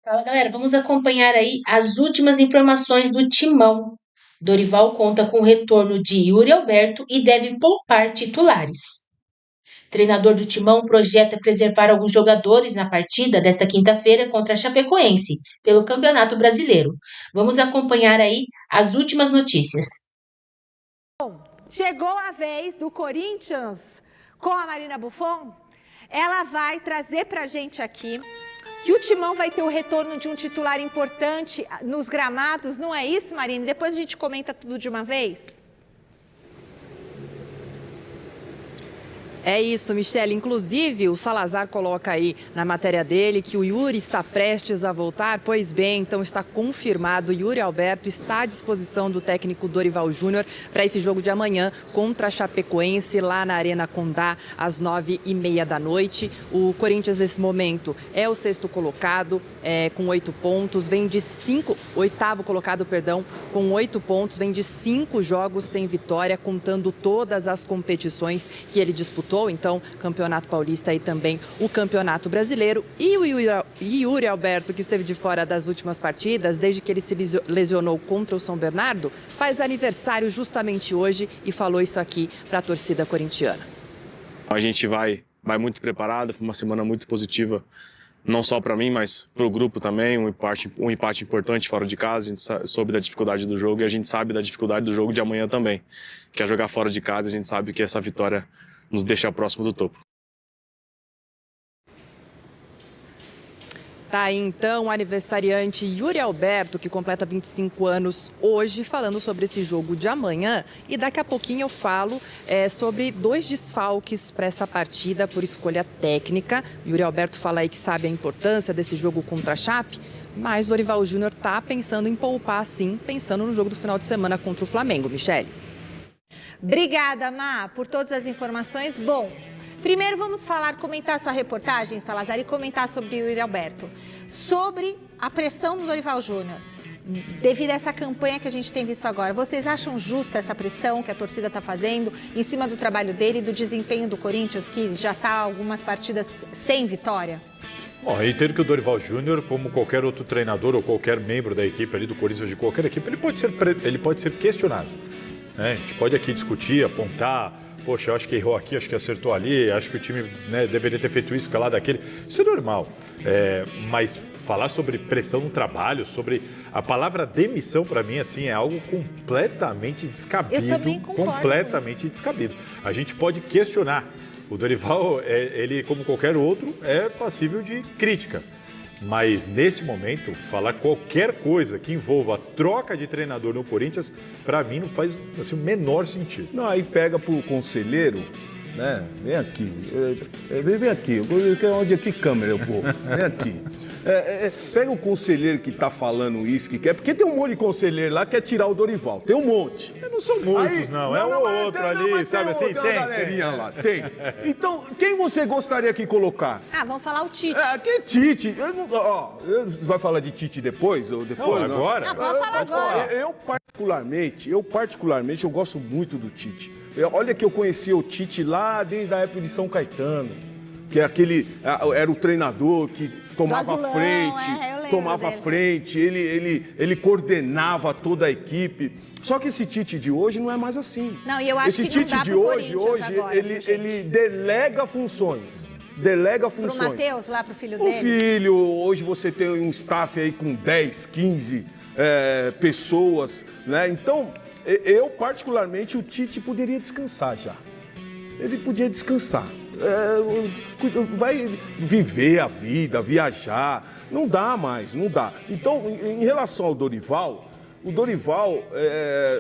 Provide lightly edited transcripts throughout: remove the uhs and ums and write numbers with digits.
Fala, galera, vamos acompanhar aí as últimas informações do Timão. Dorival conta com o retorno de Yuri Alberto e deve poupar titulares. Treinador do Timão projeta preservar alguns jogadores na partida desta quinta-feira contra a Chapecoense, pelo Campeonato Brasileiro. Vamos acompanhar aí as últimas notícias. Chegou a vez do Corinthians com a Marina Buffon. Ela vai trazer pra gente aqui que o Timão vai ter o retorno de um titular importante nos gramados, não é isso, Marina? Depois a gente comenta tudo de uma vez. É isso, Michele. Inclusive, o Salazar coloca aí na matéria dele que o Yuri está prestes a voltar. Pois bem, então está confirmado. Yuri Alberto está à disposição do técnico Dorival Júnior para esse jogo de amanhã contra a Chapecoense, lá na Arena Condá, às 9h30 da noite. O Corinthians, nesse momento, é o sexto colocado, com 8 pontos. Vem de oitavo colocado, perdão, com 8 pontos. Vem de 5 jogos sem vitória, contando todas as competições que ele disputou. Então, Campeonato Paulista e também o Campeonato Brasileiro. E o Yuri Alberto, que esteve de fora das últimas partidas, desde que ele se lesionou contra o São Bernardo, faz aniversário justamente hoje e falou isso aqui para a torcida corintiana. A gente vai muito preparado, foi uma semana muito positiva, não só para mim, mas para o grupo também, um empate importante fora de casa. A gente soube da dificuldade do jogo e a gente sabe da dificuldade do jogo de amanhã também, que é jogar fora de casa. A gente sabe que essa vitória nos deixar próximo do topo. Tá aí então o aniversariante Yuri Alberto, que completa 25 anos hoje, falando sobre esse jogo de amanhã. E daqui a pouquinho eu falo sobre 2 desfalques para essa partida por escolha técnica. Yuri Alberto fala aí que sabe a importância desse jogo contra a Chape, mas Dorival Júnior está pensando em poupar, sim, pensando no jogo do final de semana contra o Flamengo. Michele. Obrigada, Má, por todas as informações. Bom, primeiro vamos comentar sua reportagem, Salazar, e comentar sobre o Yuri Alberto. Sobre a pressão do Dorival Júnior, devido a essa campanha que a gente tem visto agora. Vocês acham justa essa pressão que a torcida está fazendo em cima do trabalho dele e do desempenho do Corinthians, que já está algumas partidas sem vitória? Bom, eu entendo que o Dorival Júnior, como qualquer outro treinador ou qualquer membro da equipe ali do Corinthians, de qualquer equipe, ele pode ser questionado. A gente pode aqui discutir, apontar, poxa, eu acho que errou aqui, acho que acertou ali, acho que o time deveria ter feito isso, escalado aquele. Isso é normal, mas falar sobre pressão no trabalho, sobre a palavra demissão, para mim, assim, é algo completamente descabido. Eu também concordo. Completamente descabido. A gente pode questionar. O Dorival, ele, como qualquer outro, é passível de crítica. Mas, nesse momento, falar qualquer coisa que envolva a troca de treinador no Corinthians, para mim, não faz assim, o menor sentido. Não, aí pega pro conselheiro, né? Vem aqui, vem aqui, onde aqui câmera eu vou? Vem aqui. Pega o conselheiro que tá falando isso, que quer, porque tem um monte de conselheiro lá que quer tirar o Dorival, tem um monte. Não são muitos, aí, não, é um outro ali, sabe assim? Tem uma galerinha lá, tem. Então, quem você gostaria que colocasse? Vamos falar o Tite. Que Tite? Vai falar de Tite depois? Ou depois não, agora? Não, pode falar agora. Eu particularmente, eu gosto muito do Tite. Olha que eu conheci o Tite lá desde a época de São Caetano, que era o treinador que tomava frente, ele coordenava toda a equipe. Só que esse Tite de hoje não é mais assim. Não, e eu acho esse que não Tite dá de pro hoje, agora, ele delega funções. Pro Matheus, lá pro filho dele? O filho, hoje você tem um staff aí com 10, 15 pessoas, né? Então, eu particularmente, o Tite poderia descansar já. Ele podia descansar. Vai viver a vida, viajar. Não dá mais, não dá. Então, em relação ao Dorival, o Dorival,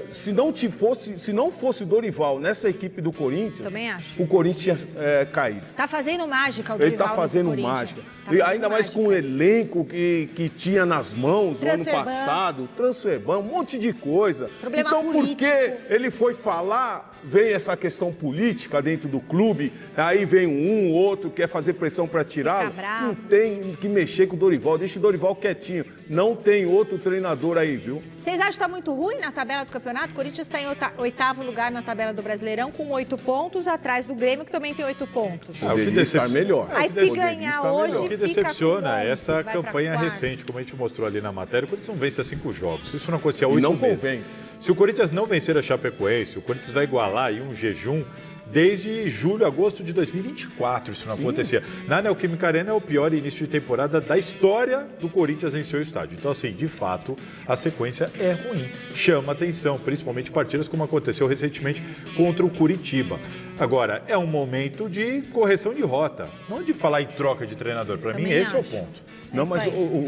se não fosse o Dorival nessa equipe do Corinthians, também acho. O Corinthians tinha caído. Tá fazendo mágica o Dorival. Ele tá fazendo mágica. Ainda mais mágica. com o elenco que tinha nas mãos no ano passado, Transferban, um monte de coisa. Problema então, político. porque ele foi falar, vem essa questão política dentro do clube, aí vem um outro, quer fazer pressão para tirá-lo. Não tem que mexer com o Dorival, deixa o Dorival quietinho. Não tem outro treinador aí, viu? Você Vocês acham que está muito ruim na tabela do campeonato? O Corinthians está em 8º lugar na tabela do Brasileirão com 8 pontos, atrás do Grêmio, que também tem 8 pontos. O que estar melhor. Aí se ganhar hoje, O que fica decepciona com 11, é essa vai campanha pra quarto. recente, como a gente mostrou ali na matéria. O Corinthians não vence há 5 jogos. Se isso não acontecer há 8 não meses. convence. Se o Corinthians não vencer a Chapecoense, o Corinthians vai igualar aí um jejum desde julho, agosto de 2024, isso não acontecia. Na Neoquímica Arena é o pior início de temporada da história do Corinthians em seu estádio. Então, assim, de fato, a sequência é ruim. Chama atenção, principalmente partidas como aconteceu recentemente contra o Curitiba. Agora, é um momento de correção de rota, não de falar em troca de treinador. Para mim, esse é o ponto. Não, mas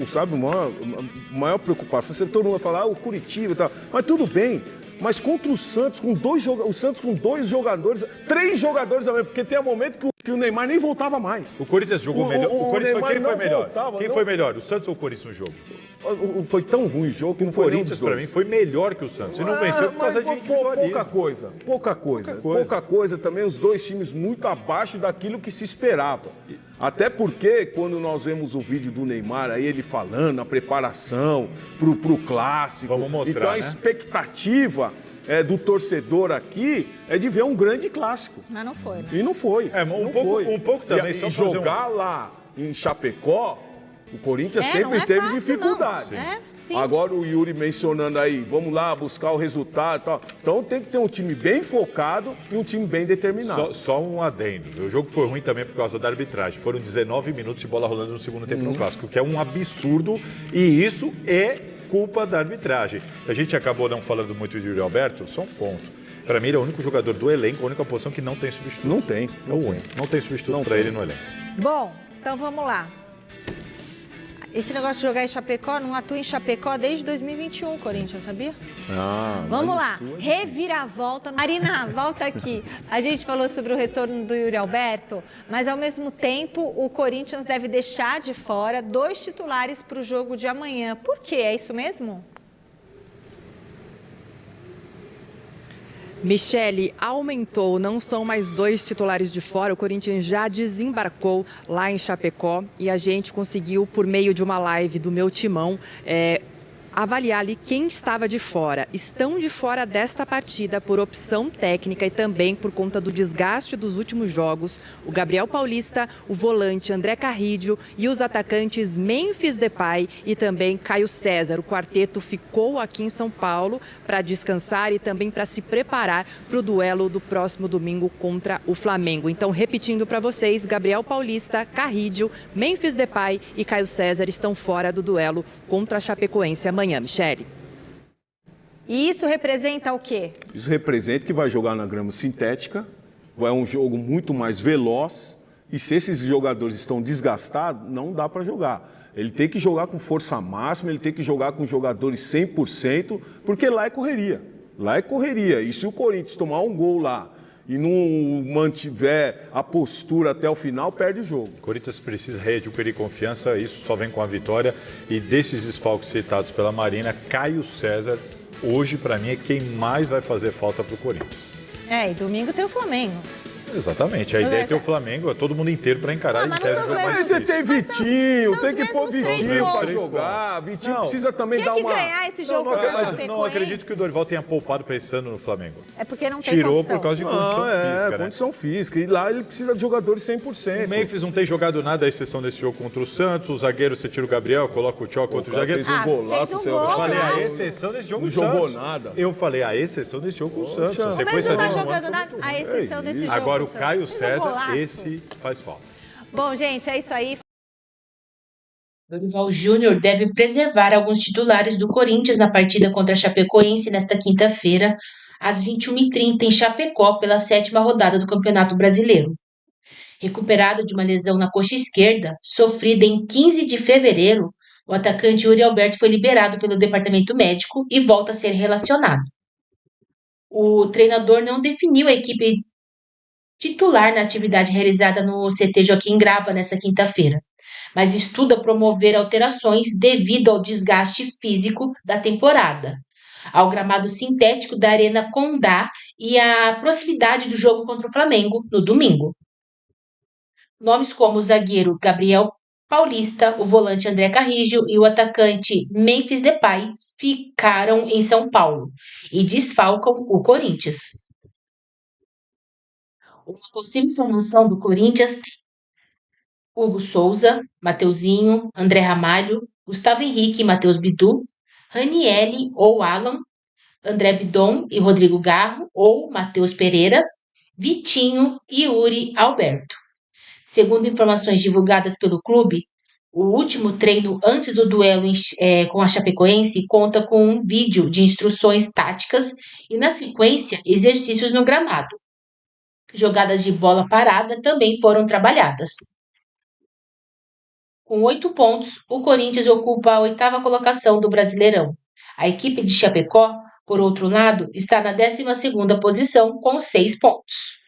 sabe, a maior preocupação, você todo mundo vai falar, o Curitiba e tal, mas tudo bem. Mas contra o Santos, o Santos com 2 jogadores, 3 jogadores a menos, porque tem um momento que o Neymar nem voltava mais. O Corinthians jogou melhor. O Corinthians Neymar quem foi não melhor? voltava, Quem não. foi melhor, o Santos ou o Corinthians no jogo? Foi tão ruim o jogo que não O foi nem Corinthians, dos para dois. mim, foi melhor que o Santos. E não venceu por causa de individualismo. Pouca coisa também, os dois times muito abaixo daquilo que se esperava. Até porque, quando nós vemos o vídeo do Neymar, aí ele falando, a preparação pro clássico. Vamos mostrar, então a né? expectativa do torcedor aqui é de ver um grande clássico. Mas não foi, né? E não foi. Um pouco também, E só fazer jogar lá em Chapecó, o Corinthians É, sempre não é teve fácil, dificuldades. não. É, sim. Agora o Yuri mencionando aí, vamos lá buscar o resultado e tal. Então tem que ter um time bem focado e um time bem determinado. Só um adendo. O jogo foi ruim também por causa da arbitragem. Foram 19 minutos de bola rolando no segundo tempo no Clássico, que é um absurdo, e isso é culpa da arbitragem. A gente acabou não falando muito de Yuri Alberto, só um ponto. Para mim, ele é o único jogador do elenco, a única posição que não tem substituto. Não tem. É o único. Não tem substituto para ele no elenco. Bom, então vamos lá. Esse negócio de jogar em Chapecó, não atua em Chapecó desde 2021, Corinthians, sabia? Vamos lá, reviravolta. Marina, volta aqui. A gente falou sobre o retorno do Yuri Alberto, mas ao mesmo tempo o Corinthians deve deixar de fora 2 titulares para o jogo de amanhã. Por quê? É isso mesmo? Michele, aumentou, não são mais 2 titulares de fora, o Corinthians já desembarcou lá em Chapecó e a gente conseguiu, por meio de uma live do meu timão, avaliar ali quem estava de fora. Estão de fora desta partida por opção técnica e também por conta do desgaste dos últimos jogos, o Gabriel Paulista, o volante André Carrídio e os atacantes Memphis Depay e também Caio César. O quarteto ficou aqui em São Paulo para descansar e também para se preparar para o duelo do próximo domingo contra o Flamengo. Então, repetindo para vocês, Gabriel Paulista, Carrídio, Memphis Depay e Caio César estão fora do duelo contra a Chapecoense amanhã. Michele. E isso representa o quê? Isso representa que vai jogar na grama sintética, vai um jogo muito mais veloz, e se esses jogadores estão desgastados, não dá para jogar. Ele tem que jogar com força máxima, ele tem que jogar com jogadores 100%, porque lá é correria. Lá é correria. E se o Corinthians tomar um gol lá e não mantiver a postura até o final, perde o jogo. O Corinthians precisa readquirir confiança, isso só vem com a vitória. E desses desfalques citados pela Marina, Caio César, hoje, para mim, é quem mais vai fazer falta para o Corinthians. E domingo tem o Flamengo. Exatamente, a ideia é ter o Flamengo, é todo mundo inteiro para encarar. Mas em tese, não são é mais Mas você difícil. tem Vitinho, tem que pôr mesmos Vitinho para 3 jogar. pontos. Vitinho Não. precisa também Tinha dar que uma... ganhar esse jogo Não, contra a mas Chapecoense. não acredito que o Dorival tenha poupado pensando no Flamengo. É porque não tem Tirou condição. por causa de condição física, né? condição física. E lá ele precisa de jogadores 100%. O Memphis não tem jogado nada, à exceção desse jogo contra o Santos. O zagueiro, você tira o Gabriel, coloca o Tchó contra o zagueiro. Fez um golaço. fez um você gol, Eu vai falei falar. a exceção desse jogo Não com o jogou Santos. nada. Eu falei a exceção desse jogo com o Santos. A Mas sequência não tá dele no ano jogando foi nada, muito a ruim. exceção desse jogo. Agora o Caio Fez um César, golaço. esse faz falta. Bom, gente, é isso aí. Dorival Júnior deve preservar alguns titulares do Corinthians na partida contra a Chapecoense nesta quinta-feira, às 21h30, em Chapecó, pela 7ª rodada do Campeonato Brasileiro. Recuperado de uma lesão na coxa esquerda, sofrida em 15 de fevereiro, o atacante Yuri Alberto foi liberado pelo departamento médico e volta a ser relacionado. O treinador não definiu a equipe titular na atividade realizada no CT Joaquim Grava nesta quinta-feira, mas estuda promover alterações devido ao desgaste físico da temporada, ao gramado sintético da Arena Condá e à proximidade do jogo contra o Flamengo no domingo. Nomes como o zagueiro Gabriel Paulista, o volante André Carrillo e o atacante Memphis Depay ficaram em São Paulo e desfalcam o Corinthians. Uma possível formação do Corinthians tem Hugo Souza, Mateuzinho, André Ramalho, Gustavo Henrique e Matheus Bidu, Ranielli ou Alan, André Bidon e Rodrigo Garro ou Matheus Pereira, Vitinho e Yuri Alberto. Segundo informações divulgadas pelo clube, o último treino antes do duelo com a Chapecoense conta com um vídeo de instruções táticas e, na sequência, exercícios no gramado. Jogadas de bola parada também foram trabalhadas. Com 8 pontos, o Corinthians ocupa a 8ª colocação do Brasileirão. A equipe de Chapecó, por outro lado, está na 12ª posição com 6 pontos.